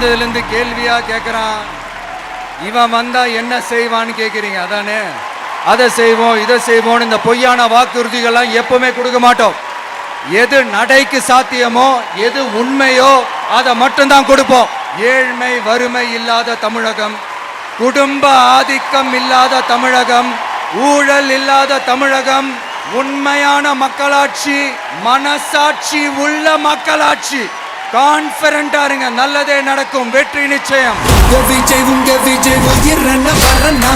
வந்ததுலேருந்து கேள்வியா கேட்குறான். இவன் வந்தா என்ன செய்வான்னு கேட்குறீங்க அதானே? அதை செய்வோம் இதை செய்வோம் இந்த பொய்யான வாக்குறுதிகள்லாம் எப்பவுமே கொடுக்க மாட்டோம். எது நடைக்கு சாத்தியமோ எது உண்மையோ அதை மட்டும்தான் கொடுப்போம். ஏழ்மை வறுமை இல்லாத தமிழகம், குடும்ப ஆதிக்கம் இல்லாத தமிழகம், ஊழல் இல்லாத தமிழகம், உண்மையான மக்களாட்சி, மனசாட்சி உள்ள மக்களாட்சி. கான்ஃபிடென்ட்டா இருங்க, நல்லதே நடக்கும், வெற்றி நிச்சயம். விஜய் உங்க விஜய் உயிர் வரனா